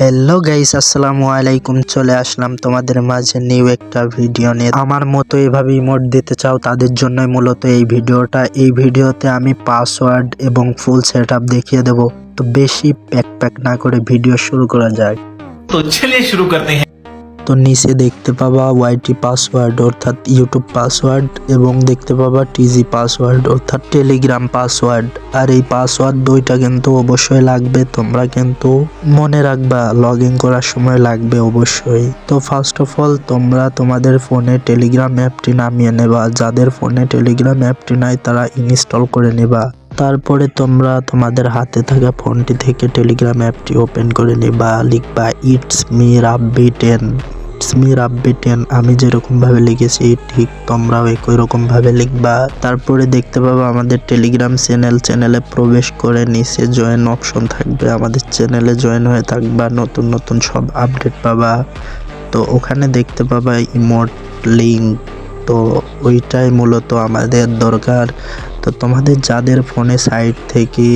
Hello guys, আসসালামু আলাইকুম। চলে আসলাম তোমাদের মাঝে নিউ একটা ভিডিও নিয়ে। আমার মতো এভাবে ইমোট দিতে চাও তাদের জন্যই মূলত এই ভিডিওটা। এই ভিডিওতে আমি পাসওয়ার্ড এবং ফুল সেটআপ দেখিয়ে দেব। তো বেশি প্যাক না করে ভিডিও শুরু করা যাক। तो चलिए शुरू करते हैं। তো নিচে দেখতে পাবা ওয়াইটি পাসওয়ার্ড অর্থাৎ ইউটিউব পাসওয়ার্ড এবং দেখতে পাবা টিজি পাসওয়ার্ড অর্থাৎ টেলিগ্রাম পাসওয়ার্ড। আর এই পাসওয়ার্ড দুইটা কিন্তু অবশ্যই লাগবে, তোমরা কিন্তু মনে রাখবা, লগ ইন করার সময় লাগবে অবশ্যই। তো ফার্স্ট অফ অল তোমরা তোমাদের ফোনে টেলিগ্রাম অ্যাপটি নামিয়ে নেবা। যাদের ফোনে টেলিগ্রাম অ্যাপটি নাই তারা ইনস্টল করে নেবা। তারপরে তোমরা তোমাদের হাতে থাকা ফোনটি থেকে টেলিগ্রাম অ্যাপটি ওপেন করে নেবা। লিখবা ইটস মি রাব্বি 10। আমি যেরকম ভাবে লিখেছি ঠিক তোমরাও একই রকম ভাবে লিখবা। তারপরে দেখতে পাবা আমাদের টেলিগ্রাম চ্যানেলে প্রবেশ করে নিচে জয়েন অপশন থাকবে, আমাদের চ্যানেলে জয়েন হয়ে থাকবা, নতুন সব আপডেট পাবা। তো ওখানে দেখতে পাবা ইমোট লিঙ্ক, তো ওইটাই মূলত আমাদের দরকার। তো তোমাদের যাদের ফোনে সাইট থেকে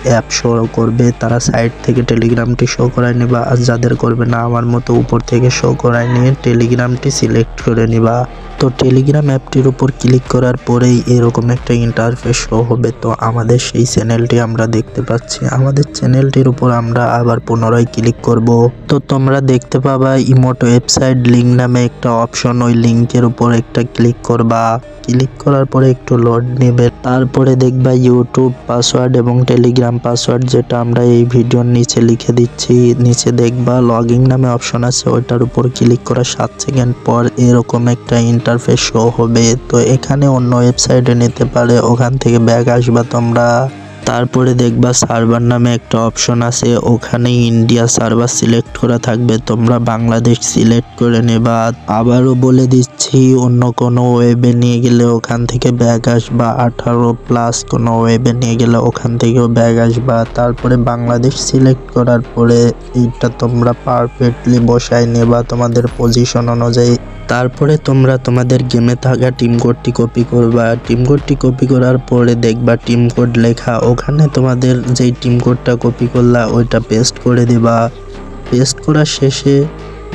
অ্যাপ শো করবে তারা সাইট থেকে টেলিগ্রামটি শো করায় নেবা, আর যাদের করবে না আমার মতো উপর থেকে শো করায় নিয়ে টেলিগ্রামটি সিলেক্ট করে নিবা। তো টেলিগ্রাম অ্যাপটির উপর ক্লিক করার পরেই এরকম একটা ইন্টারফেস শো হবে। তো আমাদের সেই চ্যানেলটি আমরা দেখতে পাচ্ছি, আমাদের চ্যানেলটির উপর আমরা আবার পুনরায় ক্লিক করব। তো তোমরা দেখতে পাবা ইমোট ওয়েবসাইট লিঙ্ক নামে একটা অপশন, ওই লিঙ্কের উপর একটা ক্লিক করবা। ক্লিক করার পরে একটু লোড নেবে, তারপরে দেখবা ইউটিউব পাসওয়ার্ড এবং টেলিগ্রাম পাসওয়ার্ড যেটা আমরা এই ভিডিওর নিচে লিখে দিচ্ছি। নিচে দেখবা লগ ইন নামে অপশন আছে, ওইটার উপর ক্লিক করার 7 সেকেন্ড পর এরকম একটা ইন্টারফেস শো হবে। তো এখানে অন্য ওয়েবসাইটে নিতে পারে, ওখান থেকে ব্যাক আসবা তোমরা। তারপরে দেখবা সার্ভার নামে একটা অপশন আছে, ওখানে ইন্ডিয়া সার্ভার সিলেক্ট করা থাকবে, তোমরা বাংলাদেশ সিলেক্ট করে নেবা। আবারও বলে দিচ্ছি অন্য কোনো ওয়েবে নিয়ে গেলে ওখান থেকে ব্যাক আসবা, 18+ কোনো ওয়েবে নিয়ে গেলে ওখান থেকেও ব্যাক আসবা। তারপরে বাংলাদেশ সিলেক্ট করার পরে এইটা তোমরা পারফেক্টলি বসায় নেবা তোমাদের পজিশন অনুযায়ী। তারপরে তোমরা তোমাদের গেমে থাকা টিম কোডটি কপি করবা। টিম কোডটি কপি করার পরে দেখবা টিম কোড লেখা, ওখানে তোমাদের যেই টিম কোডটা কপি করলা ওইটা পেস্ট করে দিবা। পেস্ট করার শেষে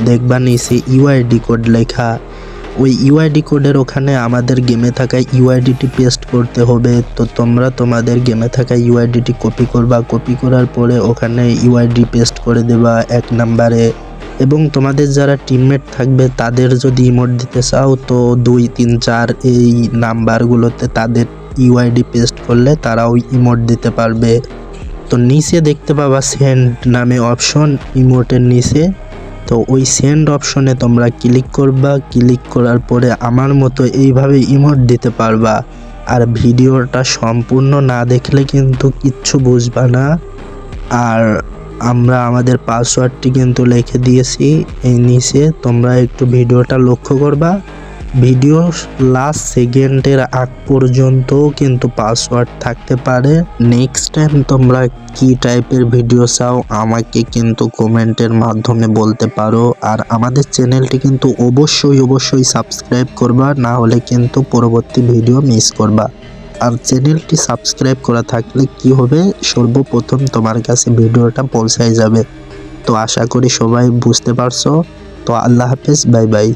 দেখবা নিচে ইউআইডি কোড লেখা, ওই ইউআইডি কোডের ওখানে আমাদের গেমে থাকা ইউআইডিটি পেস্ট করতে হবে। তো তোমরা তোমাদের গেমে থাকা ইউআইডিটি কপি করবা, কপি করার পরে ওখানে ইউআইডি পেস্ট করে দেবা 1 নাম্বারে। এবং তোমাদের যারা টিমমেট থাকবে তাদের যদি ইমোট দিতে চাও তো 2, 3, 4 এই নাম্বারগুলোতে তাদের ইউআইডি পেস্ট করলে তারাও ইমোট দিতে পারবে। তো নিচে দেখতে পাবা সেন্ড নামে অপশন ইমোটের নিচে, তো ওই সেন্ড অপশনে তোমরা ক্লিক করবা। ক্লিক করার পরে আমার মতো এইভাবে ইমোট দিতে পারবা। আর ভিডিওটা সম্পূর্ণ না দেখলে কিন্তু কিচ্ছু বুঝবা না। আর আমরা আমাদের পাসওয়ার্ডটি কিন্তু লিখে দিয়েছি এই নিচে, তোমরা একটু ভিডিওটা লক্ষ্য করবা। ভিডিও লাস্ট সেকেন্ডের আগ পর্যন্ত কিন্তু পাসওয়ার্ড থাকতে পারে। নেক্সট টাইম তোমরা কি টাইপের ভিডিও চাও আমাকে কিন্তু কমেন্টের মাধ্যমে বলতে পারো। আর আমাদের চ্যানেলটি কিন্তু অবশ্যই সাবস্ক্রাইব করবা, না হলে কিন্তু পরবর্তী ভিডিও মিস করবা। আর চ্যানেলটি সাবস্ক্রাইব করা থাকলে কি হবে, সর্বপ্রথম তোমার কাছে ভিডিওটা পৌঁছায় যাবে। তো আশা করি সবাই বুঝতে পারছো। তো আল্লাহ হাফেজ, বাই বাই।